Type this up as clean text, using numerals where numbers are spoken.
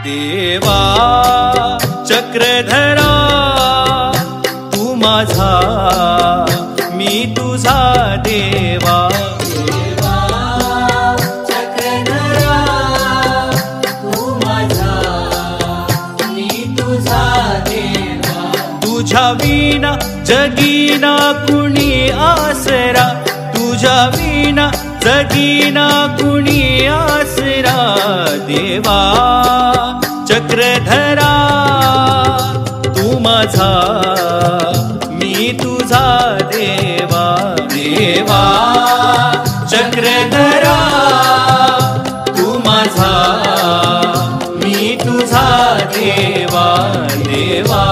देवा चक्रधरा तू माझा मी तुझा देवा चक्रधरा तू माझा मी तुझा देवा तुझ्या विना जगीना कुणी आसरा तुझ्या विना जगीना कुणी आसरा देवा चक्रधरा तू माझा मी तुझा देवा देवा चक्रधरा तू माझा मी तुझा देवा देवा